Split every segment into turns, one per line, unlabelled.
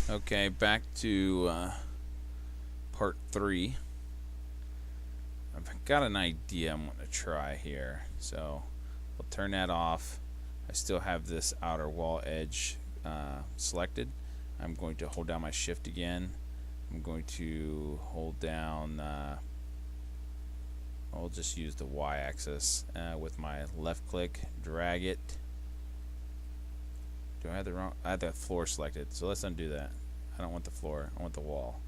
Okay, back to part 3. I've got an idea I'm going to try here. So we'll turn that off. I still have this outer wall edge selected. I'm going to hold down my shift again. I'm going to hold down, I'll just use the Y axis with my left click, drag it. Do I have the wrong? I have the floor selected, so let's undo that. I don't want the floor, I want the wall.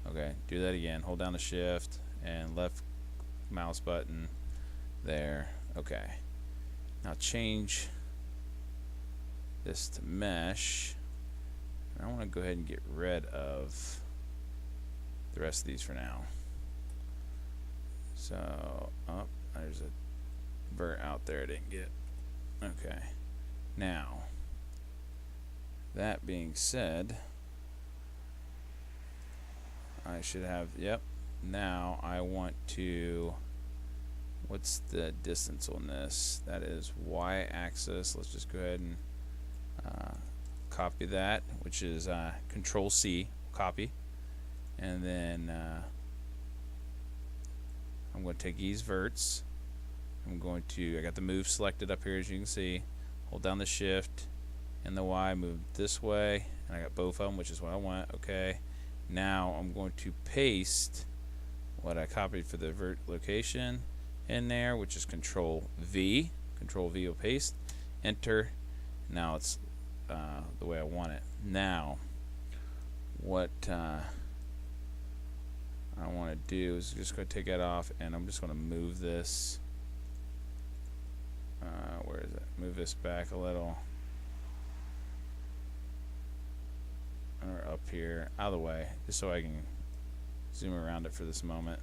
Okay, do that again. Hold down the shift and left mouse button there. Okay, now change this to mesh. I want to go ahead and get rid of the rest of these for now. So, oh, there's a vert out there I didn't get. Okay, now that being said, I should have, yep, now I want to, what's the distance on this? That is Y axis. Let's just go ahead and copy that, which is Control C, copy, and then I'm going to take these verts. I'm going to, I got the move selected up here as you can see, hold down the shift and the Y, move this way, and I got both of them, which is what I want. Okay, now I'm going to paste what I copied for the vert location in there, which is Control V. Control V will paste, enter. Now it's the way I want it. Now what I want to do is just go take that off, and I'm just going to move this, where is it? Move this back a little, or up here, out of the way, just so I can zoom around it for this moment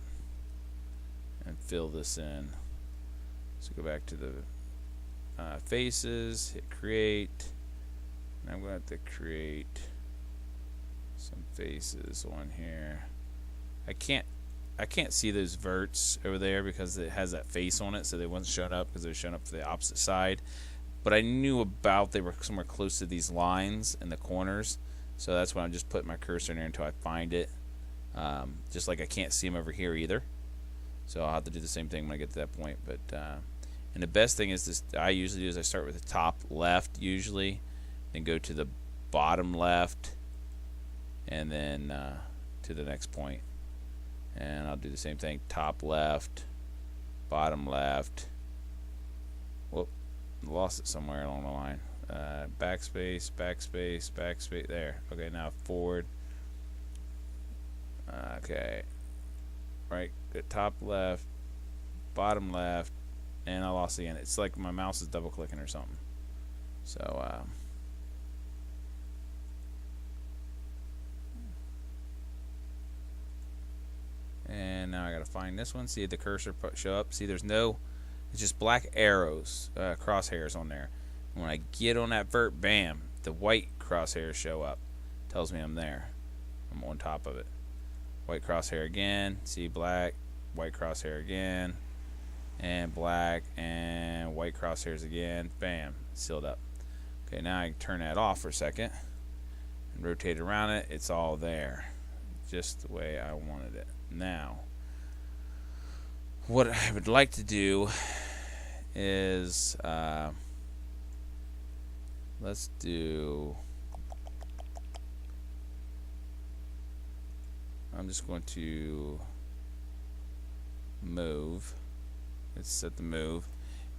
and fill this in. So go back to the faces, hit create, and I'm going to have to create some faces on here. I can't see those verts over there because it has that face on it, so they wasn't showing up because they were showing up for the opposite side. But I knew about they were somewhere close to these lines in the corners, so that's why I'm just putting my cursor in there until I find it. Just like I can't see them over here either, so I'll have to do the same thing when I get to that point. But and the best thing is this, I usually do is I start with the top left usually, then go to the bottom left, and then to the next point. And I'll do the same thing, top left, bottom left. Whoop, lost it somewhere along the line. Backspace, backspace, backspace, there. Okay, now forward. Okay, right, good, top left, bottom left, and I lost again. It's like my mouse is double clicking or something. So and now I gotta find this one. See the cursor show up. See, there's no, it's just black arrows, crosshairs on there. And when I get on that vert, bam, the white crosshairs show up. Tells me I'm there. I'm on top of it. White crosshair again. See, black, white crosshair again, and black, and white crosshairs again. Bam, sealed up. Okay, now I can turn that off for a second and rotate around it. It's all there, just the way I wanted it. Now, what I would like to do is, let's do, I'm just going to move. Let's set the move,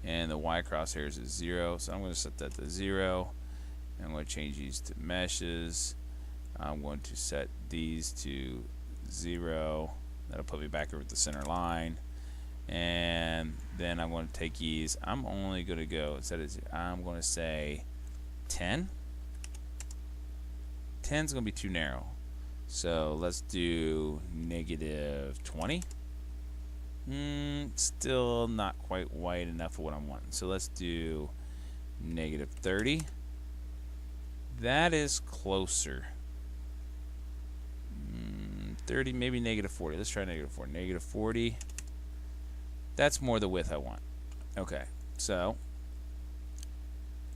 and the Y crosshairs is 0, so I'm going to set that to 0. I'm going to change these to meshes. I'm going to set these to 0. That'll put me back over the center line, and then I'm going to take these. I'm only going to go, instead of, I'm going to say 10. 10's going to be too narrow, so let's do -20. Still not quite wide enough for what I'm wanting, so let's do -30. That is closer. 30, maybe -40. Let's try -40. -40. That's more the width I want. Okay, so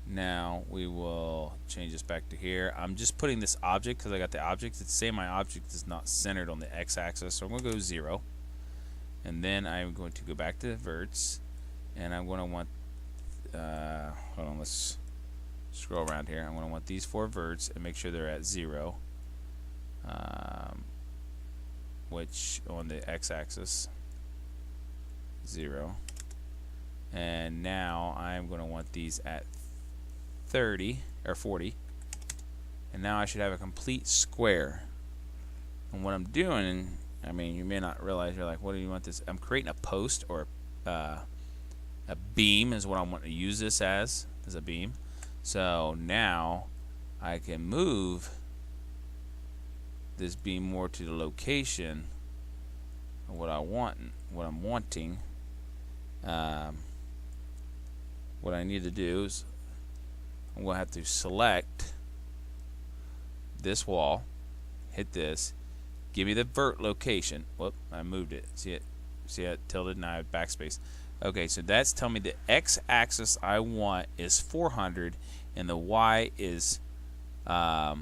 Now we will change this back to here. I'm just putting this object because I got the object. It's saying my object is not centered on the x-axis, so I'm going to go 0. And then I'm going to go back to verts, and I'm going to want, hold on, let's scroll around here. I'm going to want these 4 verts and make sure they're at 0, which on the x-axis, 0. And now I'm going to want these at 30 or 40, and now I should have a complete square. And what I'm doing, I mean, you may not realize, you're like, what do you want this? I'm creating a post, or a beam is what I want to use this as a beam. So now I can move this beam more to the location of what I want, what I'm wanting. What I need to do is I'm going to have to select this wall, hit this, give me the vert location. Whoop, I moved it. See it? See it tilted, and I have backspace. Okay, so that's telling me the x-axis I want is 400, and the y is right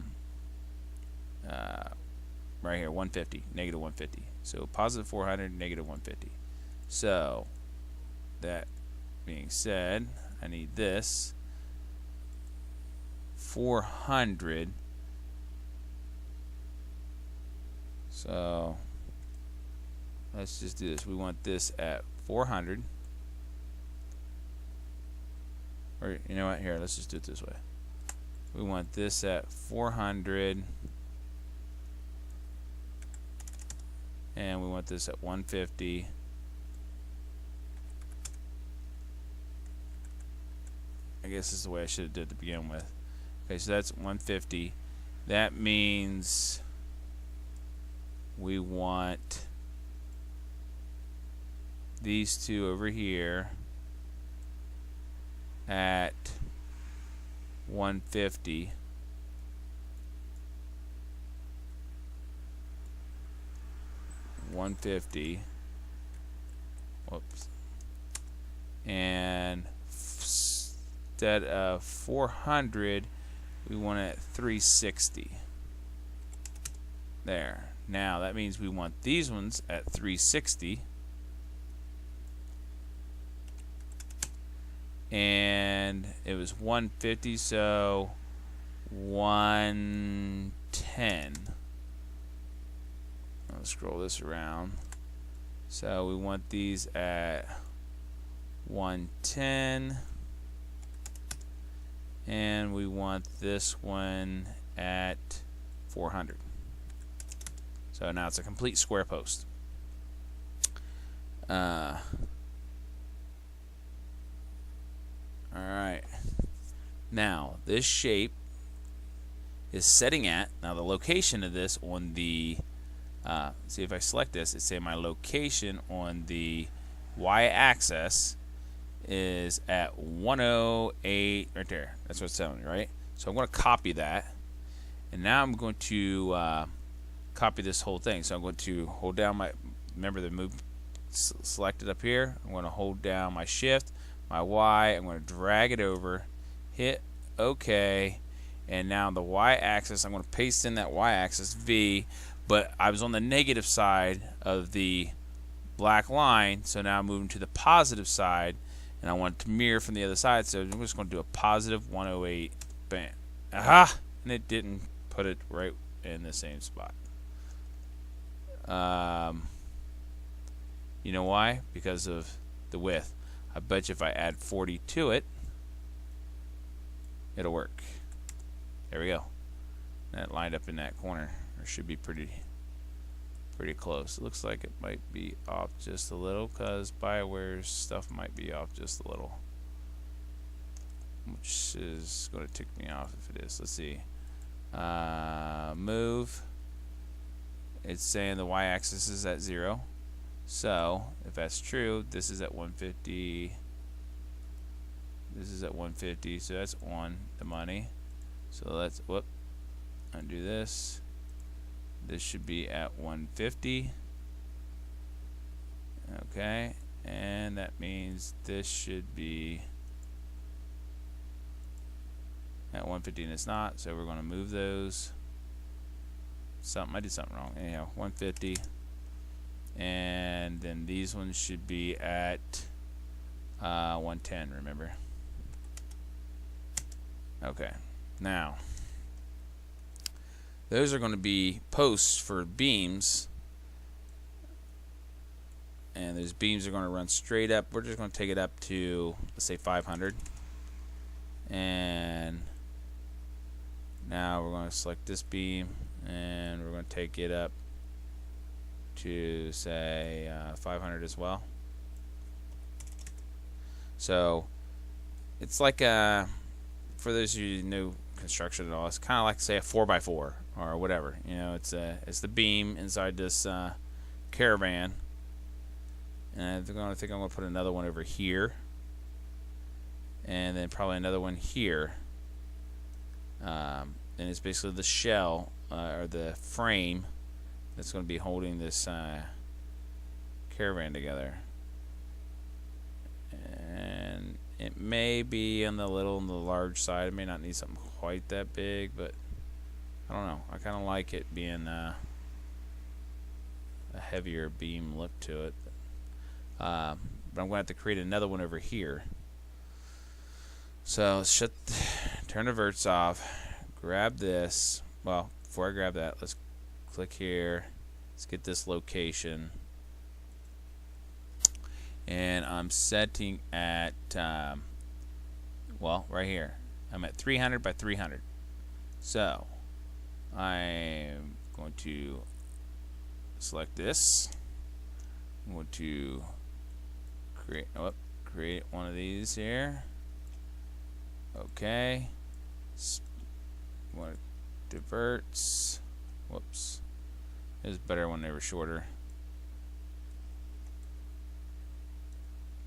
here, 150, negative 150. So positive 400, negative 150. So that being said, I need this 400. So let's just do this. We want this at 400. Or you know what? Here, let's just do it this way. We want this at 400. And we want this at 150. I guess this is the way I should have did it to begin with. Okay, so that's 150. That means we want these two over here at 150. Whoops. And instead of 400, we want it at 360. There. Now that means we want these ones at 360. And it was 150, so 110. I'll scroll this around. So we want these at 110. And we want this one at 400. So now it's a complete square post. Alright. Now, this shape is setting at, now the location of this on the, see if I select this, it's saying my location on the y-axis is at 108, right there. That's what it's telling me, right? So I'm going to copy that. And now I'm going to copy this whole thing. So I'm going to hold down my, remember the move selected up here. I'm going to hold down my shift, my Y. I'm going to drag it over, hit OK. And now the y-axis, I'm going to paste in that y-axis V. But I was on the negative side of the black line. So now I'm moving to the positive side. And I want it to mirror from the other side, so I'm just going to do a positive 108. Bam. Aha! And it didn't put it right in the same spot. You know why? Because of the width. I bet you if I add 40 to it, it'll work. There we go. That lined up in that corner. Or should be pretty close. It looks like it might be off just a little because BioWare's stuff might be off just a little, which is going to tick me off if it is. Let's see. Move. It's saying the y-axis is at 0. So if that's true, this is at 150. This is at 150. So that's on the money. So let's undo this. This should be at 150. Okay, and that means this should be At 150 and it's not, so we're going to move those. I did something wrong. Anyhow, 150. And then these ones should be at 110, remember? Okay. Now, those are going to be posts for beams. And those beams are going to run straight up. We're just going to take it up to, let's say, 500. And now we're going to select this beam, and we're going to take it up to, say, 500 as well. So it's like for those of you who know construction at all, it's kind of like, say, a 4x4 or whatever. You know, it's the beam inside this caravan. And I think I'm going to put another one over here, and then probably another one here. And it's basically the shell or the frame that's going to be holding this caravan together. And it may be on the large side. It may not need something quite that big, but I don't know. I kind of like it being a heavier beam look to it. But I'm going to have to create another one over here. So turn the verts off, grab this. Well, before I grab that, let's click here. Let's get this location. And I'm setting at, well, right here. I'm at 300 by 300. So I'm going to select this. I'm going to create one of these here. Okay. Want diverts. Whoops. It was better when they were shorter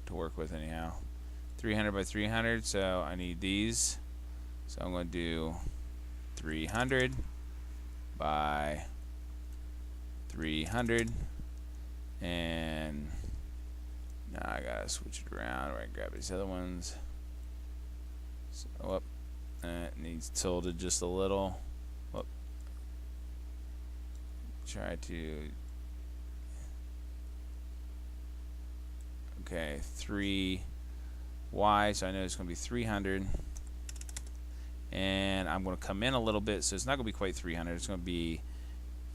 to work with anyhow. 300 by 300, so I need these. So I'm going to do 300 by 300, and now I gotta switch it around where I grab these other ones. So, whoop, it needs tilted just a little. Whoop. Try to. Okay, 3Y, so I know it's going to be 300. And I'm going to come in a little bit, so it's not going to be quite 300. It's going to be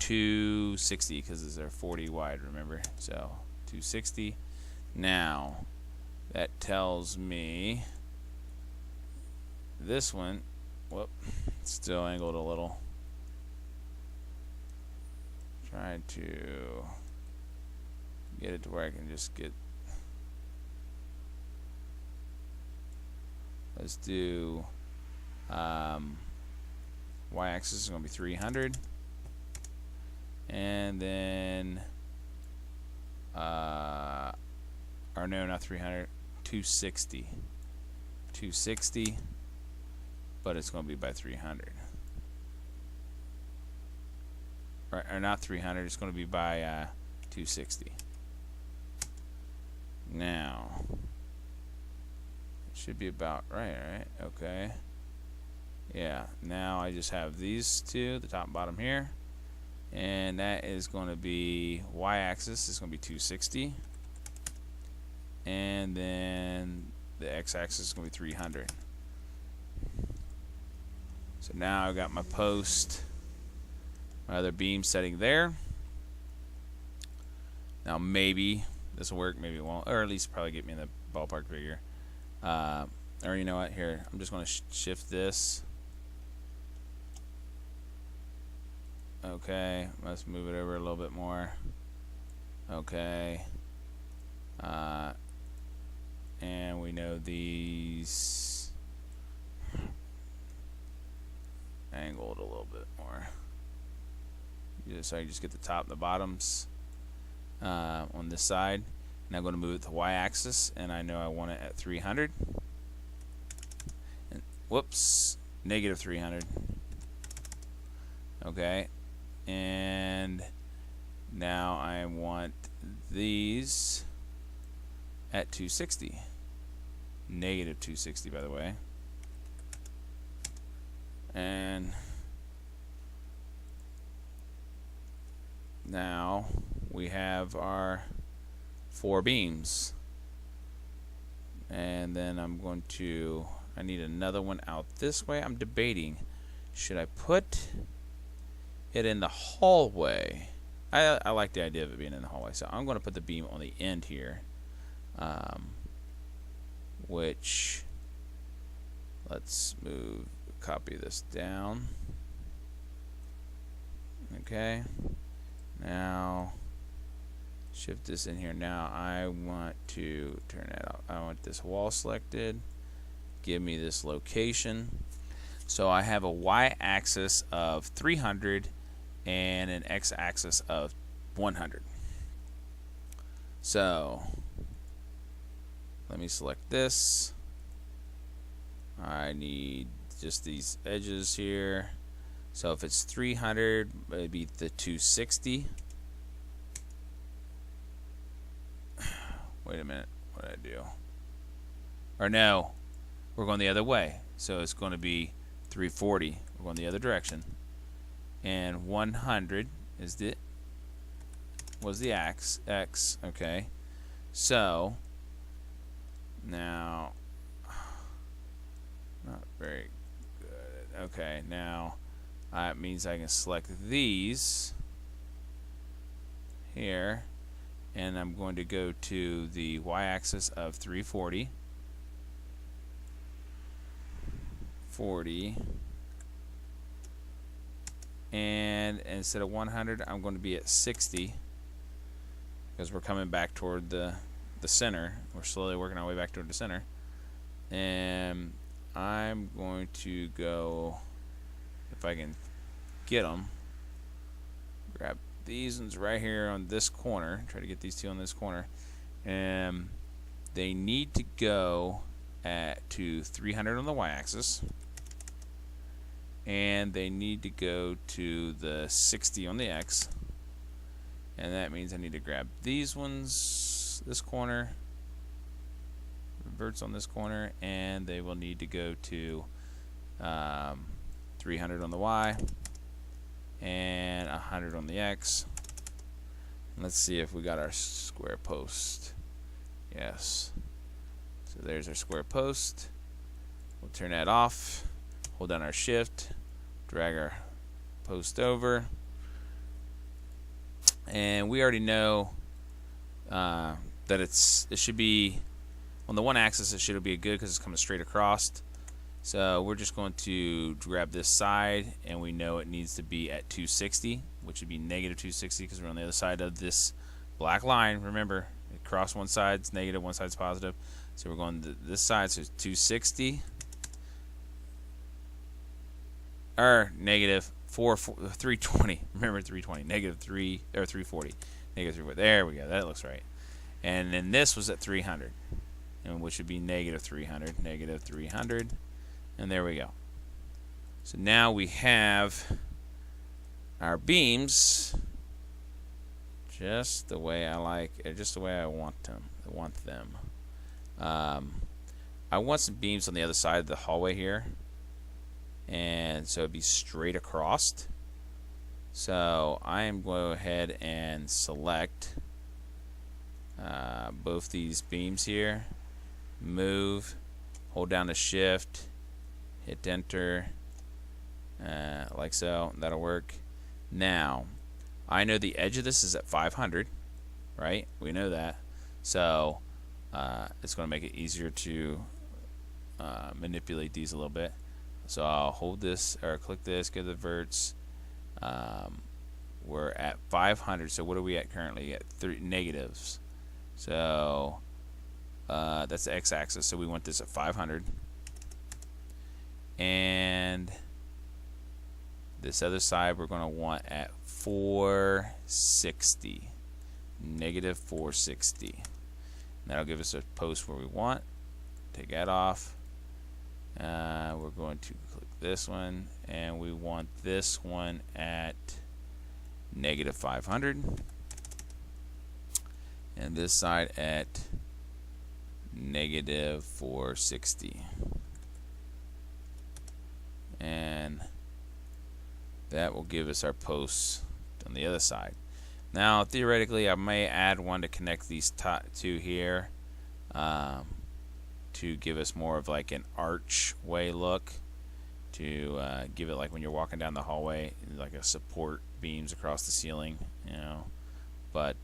260 because they're 40 wide, remember? So 260. Now, that tells me this one, whoop, it's still angled a little. Trying to get it to where I can just get. Let's do y-axis is going to be 300, and then or no, not 300, 260, but it's going to be by 300, or not 300. It's going to be by 260. Now. Should be about right? Okay. Yeah, now I just have these two, the top and bottom here, and that is going to be y-axis is going to be 260, and then the x-axis is going to be 300. So now I've got my post, my other beam setting there. Now maybe this will work, maybe it won't, or at least probably get me in the ballpark figure. Or you know what, here I'm just going to shift this. Okay, let's move it over a little bit more. Okay, and we know these angled a little bit more, so I just get the top and the bottoms on this side. And I'm going to move it to y-axis, and I know I want it at 300. And, whoops, negative 300. Okay, and now I want these at 260. Negative 260, by the way. And now we have our 4 beams. And then I need another one out this way. I'm debating, should I put it in the hallway? I like the idea of it being in the hallway, so I'm going to put the beam on the end here, which, let's copy this down. Okay, now shift this in here. Now I want to turn that off. I want this wall selected. Give me this location. So I have a y-axis of 300 and an x-axis of 100. So let me select this. I need just these edges here. So if it's 300, it'd be the 260. Wait a minute, what did I do? Or no, we're going the other way. So it's going to be 340. We're going the other direction. And 100 was the x. Okay. So now, not very good. Okay, now it means I can select these here, and I'm going to go to the y-axis of 340. 40. And instead of 100, I'm going to be at 60 because we're coming back toward the center. We're slowly working our way back toward the center. And I'm going to go, if I can get them, grab these ones right here on this corner. Try to get these two on this corner. And they need to go to 300 on the y-axis. And they need to go to the 60 on the x, and that means I need to grab these ones, this corner, verts on this corner, and they will need to go to 300 on the y and 100 on the x. Let's see if we got our square post. Yes, so there's our square post. We'll turn that off, hold down our shift, drag our post over, and we already know that it should be on the one axis. It should be good because it's coming straight across. So we're just going to grab this side, and we know it needs to be at 260, which would be negative 260 because we're on the other side of this black line. Remember, across one side's negative, one side's positive. So we're going to this side, so 260. Or negative 320. Remember 320. Negative 3 or 340. Negative 340. There we go. That looks right. And then this was at 300, and which would be negative 300. Negative 300. And there we go. So now we have our beams just the way I like, just the way I want them. I want some beams on the other side of the hallway here. And so it'd be straight across. So I am going to go ahead and select both these beams here, move, hold down the shift, hit enter, like so. That'll work. Now I know the edge of this is at 500, right? We know that. So it's going to make it easier to manipulate these a little bit. So I'll hold this, or click this, go to the verts. We're at 500. So what are we at currently? At 3 negatives. So that's the x-axis. So we want this at 500. And this other side we're going to want at 460. Negative 460. And that'll give us a post where we want. Take that off. We're going to click this one, and we want this one at negative 500, and this side at negative 460. And That will give us our posts on the other side. Now, theoretically, I may add one to connect these two here, to give us more of like an archway look, to give it like when you're walking down the hallway, like a support beams across the ceiling, you know. But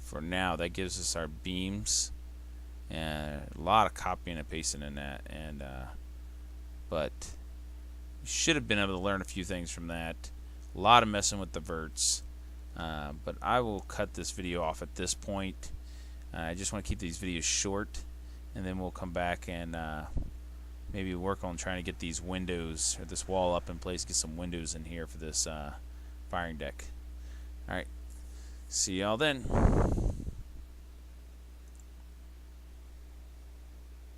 for now, that gives us our beams, and a lot of copying and pasting in that, and but you should have been able to learn a few things from that. A lot of messing with the verts, but I will cut this video off at this point. I just want to keep these videos short, and then we'll come back and maybe work on trying to get these windows or this wall up in place, get some windows in here for this firing deck. Alright, see y'all then.